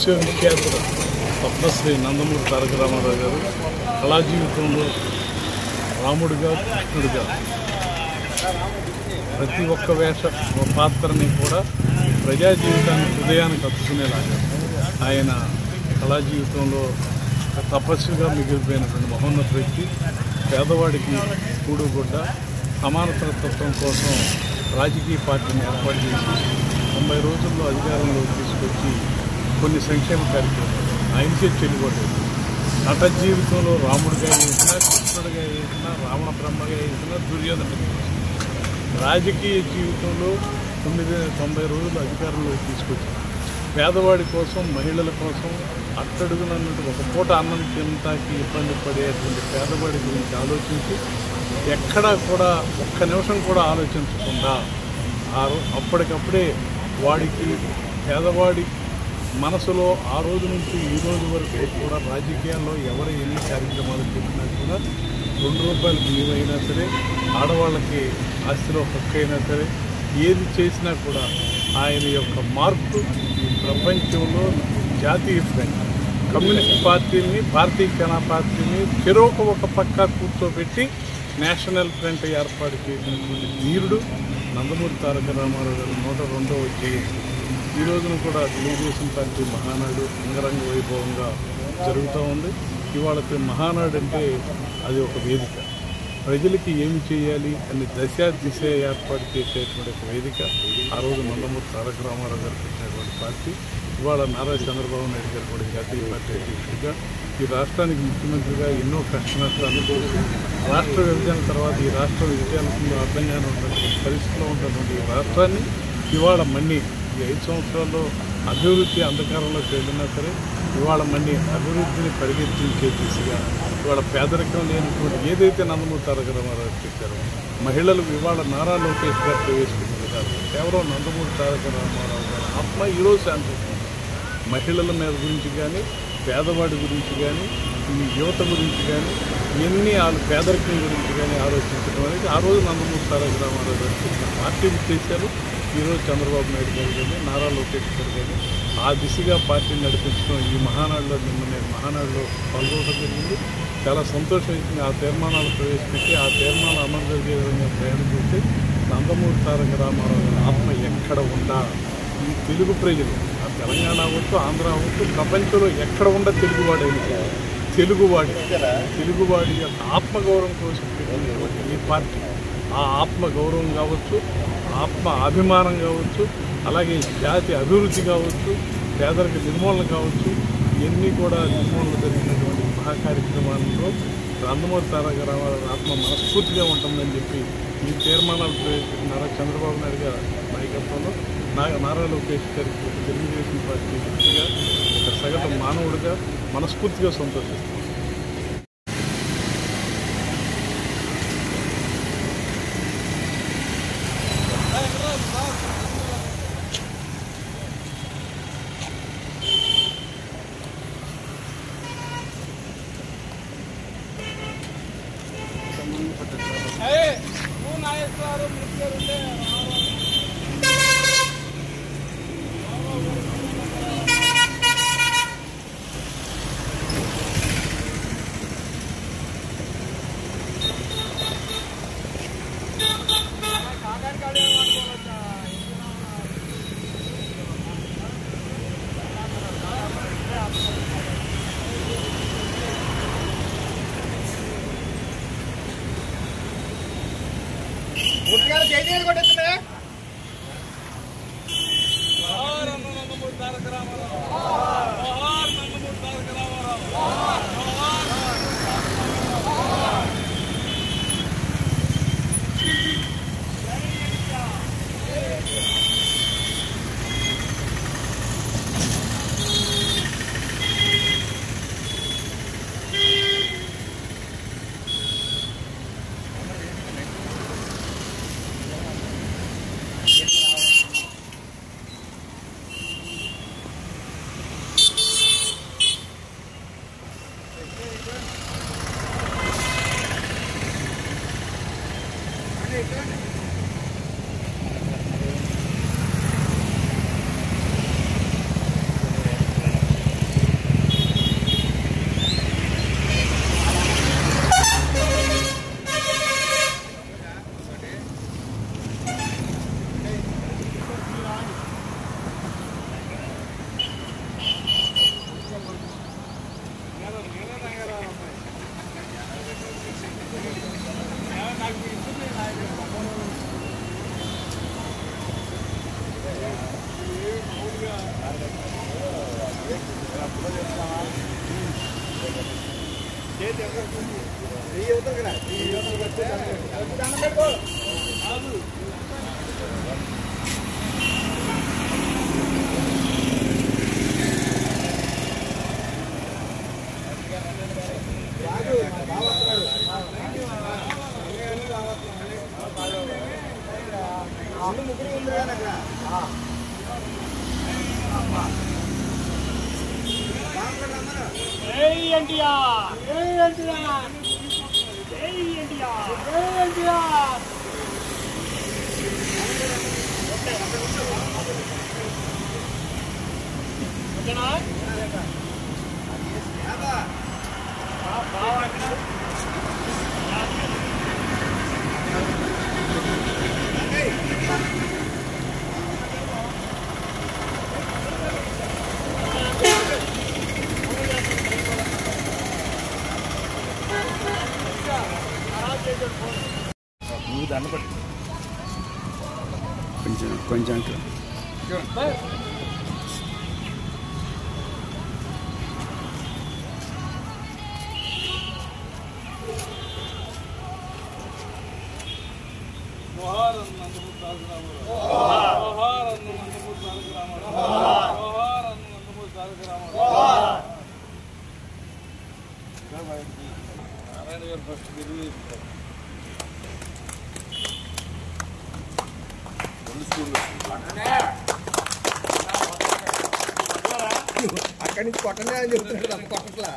విశ్వవిఖ్యాత పద్మశ్రీ నందమూరి తారక రామారావు గారు కళా జీవితంలో రాముడిగా కృష్ణుడిగా ప్రతి ఒక్క పాత్రని కూడా ప్రజా జీవితాన్ని హృదయానికి హత్తుకునేలాగా ఆయన కళా జీవితంలో తపస్సుగా మిగిలిపోయినటువంటి మహోన్నత వ్యక్తి. పేదవాడికి కూడుగుడ్డ సమానతత్వం కోసం రాజకీయ పార్టీని ఏర్పాటు చేసి 90 రోజుల్లో అధికారంలోకి తీసుకొచ్చి కొన్ని సంక్షేమ కార్యక్రమాలు ఆయనకే చెల్లుబడలేదు. నట జీవితంలో రాముడిగా వేసినా, కృష్ణుడిగా వేసినా, రావణ బ్రహ్మగా వేసినా, దుర్యోధనుడిగా వేసినా, రాజకీయ జీవితంలో 90 రోజులు అధికారంలోకి తీసుకొచ్చి పేదవాడి కోసం, మహిళల కోసం అట్టడుగునన్నట్టు ఒక పూట అన్నం తినటానికి ఇబ్బంది పడేటువంటి పేదవాడి గురించి ఆలోచించి ఎక్కడా కూడా ఒక్క నిమిషం కూడా ఆలోచించకుండా అప్పటికప్పుడే వాడికి పేదవాడి మనసులో ఆ రోజు నుంచి ఈ రోజు వరకు కూడా రాజకీయాల్లో ఎవరు ఎన్ని కార్యక్రమాలు చెప్పినా కూడా ₹2 బియ్యం అయినా సరే, ఆడవాళ్ళకి ఆస్తిలో హక్కు అయినా సరే, ఏది చేసినా కూడా ఆయన యొక్క మార్పు ప్రపంచంలో జాతీయ ఫ్రంట్, కమ్యూనిస్ట్ పార్టీని, భారతీయ జనతా పార్టీని చెరొక ఒక పక్క కూర్చోబెట్టి నేషనల్ ఫ్రంట్ ఏర్పాటు చేసినటువంటి వీరుడు నందమూరి తారక రామారావు గారు 102వ జయంతి. ఈ రోజున కూడా తెలుగుదేశం పార్టీ మహానాడు అంగరంగ వైభవంగా జరుగుతూ ఉంది. ఇవాళ మహానాడు అంటే అది ఒక వేదిక, ప్రజలకి ఏమి చేయాలి అని దిశ ఏర్పాటు చేసేటువంటి ఒక వేదిక. ఆ రోజు నందమూరి తారక రామారావు గారు పెట్టినటువంటి పార్టీ ఇవాళ నారా చంద్రబాబు నాయుడు గారు కూడా జాతీయ పార్టీ అధ్యక్షుడిగా, ఈ రాష్ట్రానికి ముఖ్యమంత్రిగా ఎన్నో కష్టనష్టాలు అనుభవించి రాష్ట్ర విభజన తర్వాత ఈ రాష్ట్రం విజయాలకు అర్థంగానే ఉన్నటువంటి పరిస్థితిలో ఉన్నటువంటి ఈ రాష్ట్రాన్ని ఇవాళ మళ్ళీ ఈ 5 సంవత్సరాల్లో అభివృద్ధి అంధకారంలోకి వెళ్ళినా సరే ఇవాళ మళ్ళీ అభివృద్ధిని పరిగెత్తించే దిశగా ఇవాళ పేదరికం లేనటువంటి ఏదైతే నందమూరి తారక రామారావు చెప్పారో మహిళలకు ఇవాళ నారా లోకేష్ గారు ప్రవేశపెట్టింది కాదు, కేవలం నందమూరి తారక రామారావు గారు ఆత్మ ఈరోజు శాంతిస్తుంది. మహిళల మీద గురించి కానీ, పేదవాడి గురించి కానీ, ఈ యువత గురించి కానీ, ఎన్ని పేదరికం గురించి కానీ ఆలోచించడం అనేది ఆ రోజు నందమూరి తారక రామారావు గారు చెప్పిన పార్టీ ఉద్దేశాలు ఈరోజు చంద్రబాబు నాయుడు గారు కానీ, నారా లోకేష్ గారు కానీ ఆ దిశగా పార్టీని నడిపించడం ఈ మహానాడులో నేను మహానాడులో పాల్గొనడం జరిగింది. చాలా సంతోషం ఇచ్చింది. ఆ తీర్మానాలు ప్రవేశపెట్టి ఆ తీర్మానాలు అమలు జరిగే విధంగా ప్రయాణం చేస్తే నందమూరి తారక రామారావు గారి ఆత్మ ఎక్కడ ఉందా, ఈ తెలుగు ప్రజలు తెలంగాణ అవ్వచ్చు, ఆంధ్ర అవ్వచ్చు, ప్రపంచంలో ఎక్కడ ఉండ తెలుగువాడైనా తెలుగువాడి యొక్క ఆత్మగౌరవం కోసం పెట్టినటువంటి ఈ పార్టీ ఆ ఆత్మగౌరవం కావచ్చు, ఆత్మ అభిమానం కావచ్చు, అలాగే జాతి అభివృద్ధి కావచ్చు, పేదరిక నిర్మూలన కావచ్చు, ఇవన్నీ కూడా నిర్మూలన జరిగినటువంటి మహా కార్యక్రమాలలో నందమూరి తారక రామారావు ఆత్మ మనస్ఫూర్తిగా ఉంటుందని చెప్పి ఈ తీర్మానాలు ప్రవేశపెట్టినారా చంద్రబాబు నాయుడు గారి నాయకత్వంలో నారా లోకేష్ గారికి తెలుగుదేశం పార్టీ వ్యక్తిగా ఒక సగటు మానవుడిగా మనస్ఫూర్తిగా సంతోషిస్తున్నాం. కొంచెం నారాయణ గారు ఫస్ట్ తిరిగి అక్కడి నుంచి కొట్టనే అని చెప్తున్నాడు కొట్టట్లా.